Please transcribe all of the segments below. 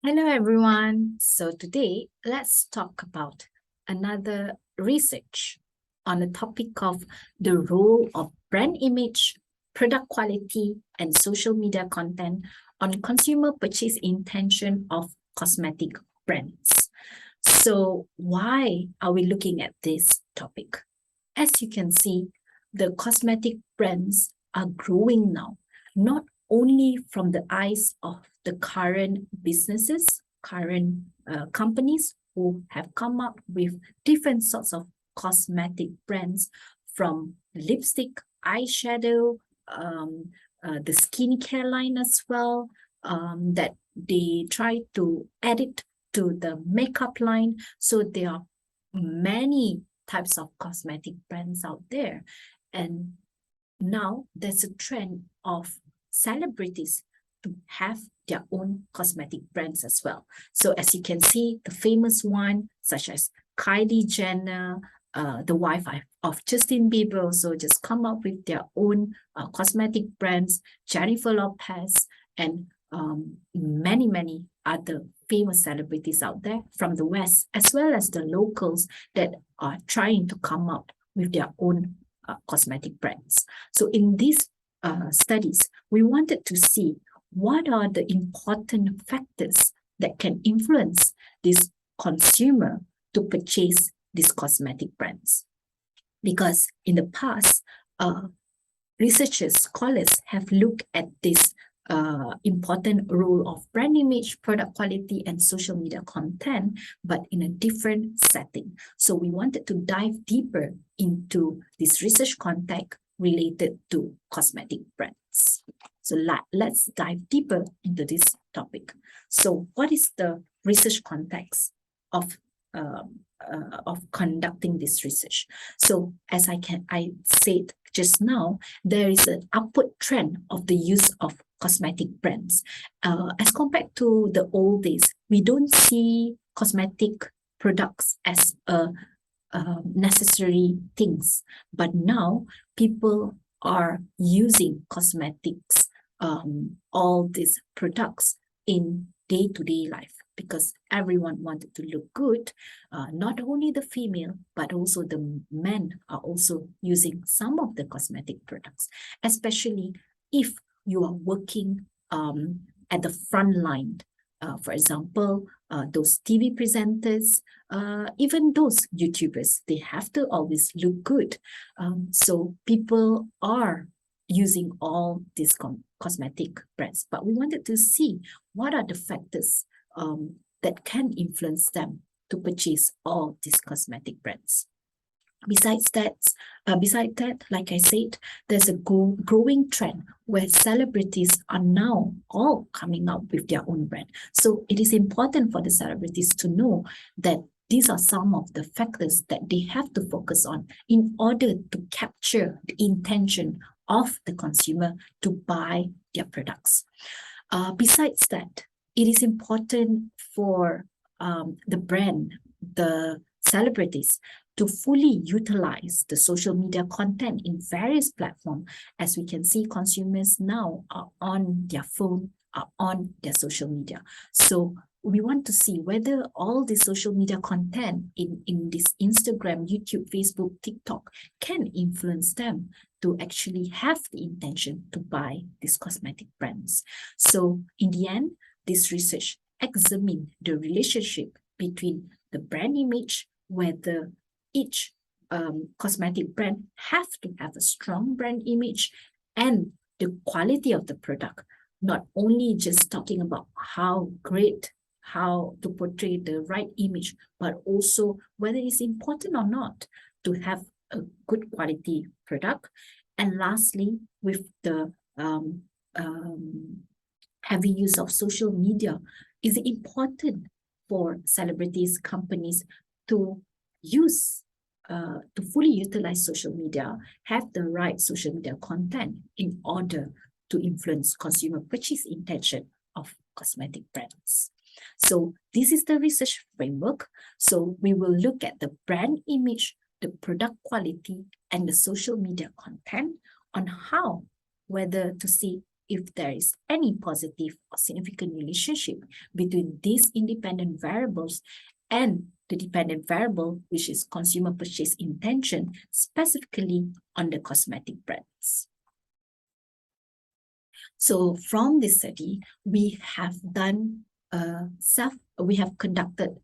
Hello, everyone. So today, let's talk about another research on the topic of the role of brand image, product quality, and social media content on consumer purchase intention of cosmetic brands. So why are we looking at this topic? As you can see, the cosmetic brands are growing now, not only from the eyes of the current businesses, current companies who have come up with different sorts of cosmetic brands from lipstick, eyeshadow, the skincare line as well, that they try to add it to the makeup line. So there are many types of cosmetic brands out there. And now there's a trend of celebrities to have their own cosmetic brands as well. So as you can see, the famous one, such as Kylie Jenner, the wife of Justin Bieber, also just come up with their own cosmetic brands, Jennifer Lopez, and many, many other famous celebrities out there from the West, as well as the locals that are trying to come up with their own cosmetic brands. So in these studies, we wanted to see what are the important factors that can influence this consumer to purchase these cosmetic brands. Because in the past, researchers, scholars have looked at this important role of brand image, product quality, and social media content, but in a different setting. So we wanted to dive deeper into this research context related to cosmetic brands. So let's dive deeper into this topic. So what is the research context of conducting this research? So as I said just now, there is an upward trend of the use of cosmetic brands. As compared to the old days, we don't see cosmetic products as a necessary things, but now people are using cosmetics, all these products in day-to-day life, because everyone wanted to look good. Not only the female, but also the men are also using some of the cosmetic products, especially if you are working at the front line. For example, those TV presenters, even those YouTubers, they have to always look good. So people are using all these cosmetic brands, but we wanted to see what are the factors that can influence them to purchase all these cosmetic brands. Besides that, like I said, there's a growing trend where celebrities are now all coming up with their own brand. So it is important for the celebrities to know that these are some of the factors that they have to focus on in order to capture the intention of the consumer to buy their products. Besides that, it is important for the brand, the celebrities, to fully utilize the social media content in various platforms. As we can see, consumers now are on their phone, are on their social media. So we want to see whether all the social media content in this Instagram, YouTube, Facebook, TikTok can influence them to actually have the intention to buy these cosmetic brands. So in the end, this research examined the relationship between the brand image, whether each cosmetic brand have to have a strong brand image, and the quality of the product, not only just talking about how great, how to portray the right image, but also whether it's important or not to have a good quality product. And lastly, with the heavy use of social media, is it important for celebrities, companies to use, to fully utilize social media, have the right social media content in order to influence consumer purchase intention of cosmetic brands? So this is the research framework. So we will look at the brand image, the product quality, and the social media content on how, whether to see if there is any positive or significant relationship between these independent variables and the dependent variable, which is consumer purchase intention, specifically on the cosmetic brands. So from this study, we have conducted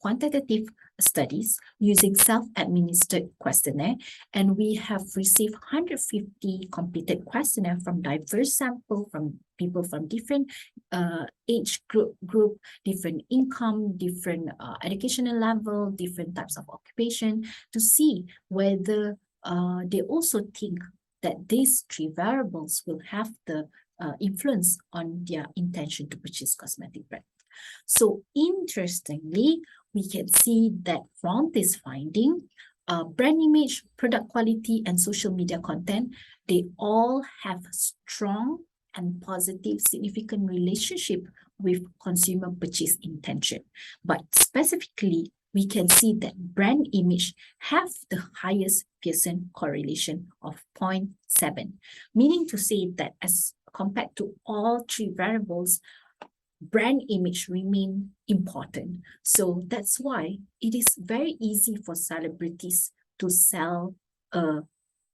quantitative studies using self-administered questionnaire, and we have received 150 completed questionnaire from diverse sample, from people from different age group, different income, different educational level, different types of occupation, to see whether they also think that these three variables will have the influence on their intention to purchase cosmetic brand. So interestingly, we can see that from this finding, brand image, product quality, and social media content, they all have strong and positive significant relationship with consumer purchase intention. But specifically, we can see that brand image have the highest Pearson correlation of 0.7, meaning to say that as compared to all three variables, brand image remain important. So that's why it is very easy for celebrities to sell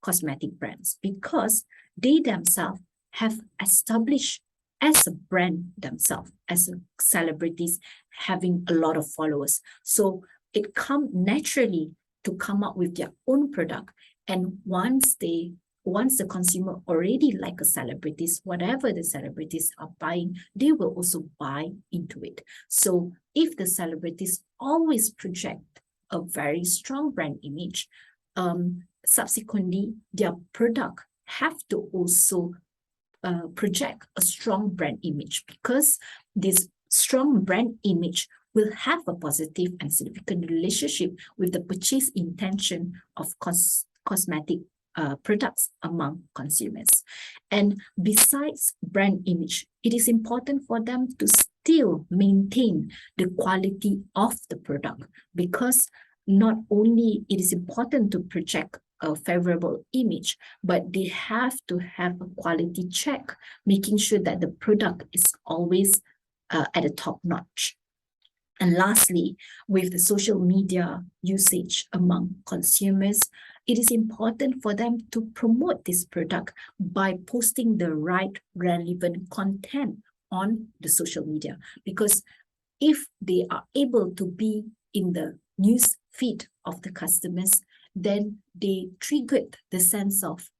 cosmetic brands, because they themselves have established as a brand themselves, as celebrities having a lot of followers. So it comes naturally to come up with their own product. And once the consumer already like a celebrities, whatever the celebrities are buying, they will also buy into it. So if the celebrities always project a very strong brand image, subsequently their product have to also project a strong brand image, because this strong brand image will have a positive and significant relationship with the purchase intention of cosmetic products among consumers. And besides brand image, it is important for them to still maintain the quality of the product, because not only it is important to project a favorable image, but they have to have a quality check, making sure that the product is always at a top notch. And lastly, with the social media usage among consumers, it is important for them to promote this product by posting the right relevant content on the social media. Because if they are able to be in the news feed of the customers, then they triggered the sense of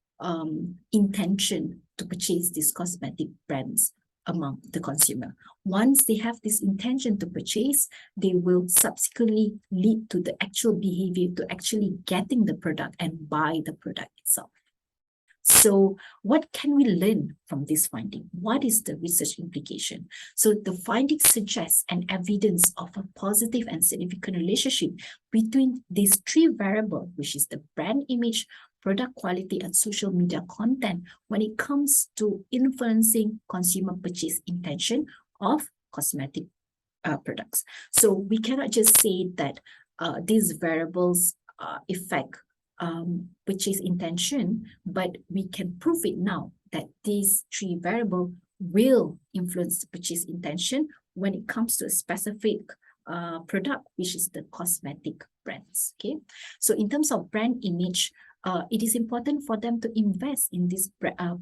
intention to purchase these cosmetic brands among the consumer. Once they have this intention to purchase, they will subsequently lead to the actual behavior to actually getting the product and buy the product itself. So what can we learn from this finding? What is the research implication? So the findings suggest an evidence of a positive and significant relationship between these three variables, which is the brand image, product quality, and social media content, when it comes to influencing consumer purchase intention of cosmetic products. So we cannot just say that these variables affect purchase intention, but we can prove it now that these three variables will influence the purchase intention when it comes to a specific product, which is the cosmetic brands. Okay, so in terms of brand image, it is important for them to invest in this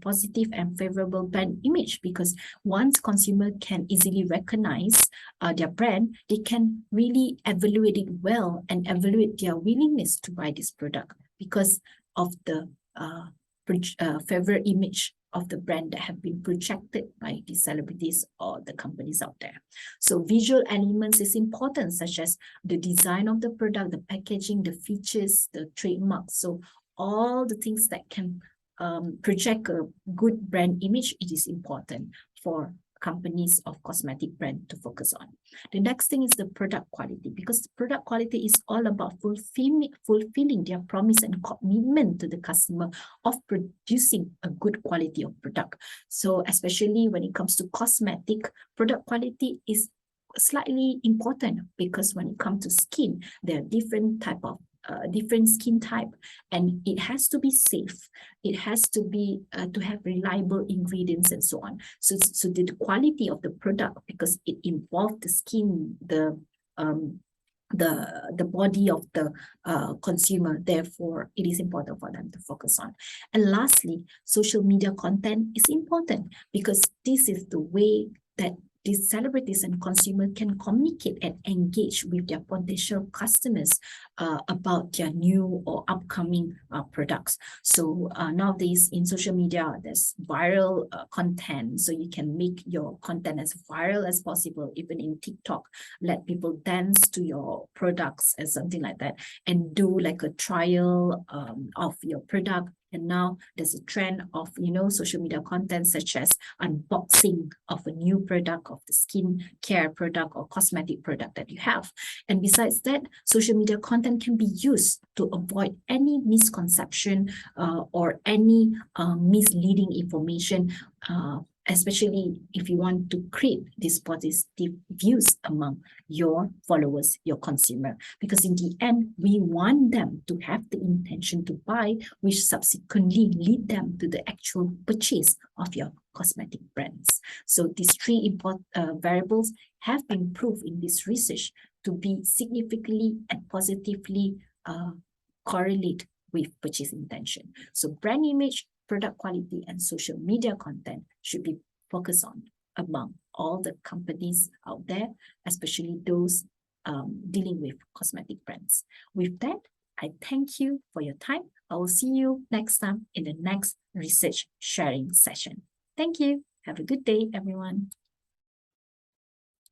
positive and favorable brand image, because once consumer can easily recognize their brand, they can really evaluate it well and evaluate their willingness to buy this product because of the favorable image of the brand that have been projected by the celebrities or the companies out there. So visual elements is important, such as the design of the product, the packaging, the features, the trademarks. So all the things that can project a good brand image, it is important for companies of cosmetic brand to focus on. The next thing is the product quality, because the product quality is all about fulfilling their promise and commitment to the customer of producing a good quality of product. So especially when it comes to cosmetic, product quality is slightly important, because when it comes to skin, there are different type of different skin type, and it has to be safe. It has to be to have reliable ingredients and so on. So the quality of the product, because it involves the skin, the body of the consumer. Therefore, it is important for them to focus on. And lastly, social media content is important because this is the way that these celebrities and consumers can communicate and engage with their potential customers about their new or upcoming products. So nowadays in social media, there's viral content. So you can make your content as viral as possible, even in TikTok. Let people dance to your products and something like that, and do like a trial of your product. And now there's a trend of, social media content such as unboxing of a new product, of the skin care product or cosmetic product that you have. And besides that, social media content can be used to avoid any misconception or any misleading information, especially if you want to create these positive views among your followers, your consumer. Because in the end, we want them to have the intention to buy, which subsequently lead them to the actual purchase of your cosmetic brands. So these three important variables have been proved in this research to be significantly and positively correlate with purchase intention. So brand image, product quality, and social media content should be focused on among all the companies out there, especially those dealing with cosmetic brands. With that, I thank you for your time. I will see you next time in the next research sharing session. Thank you. Have a good day, everyone.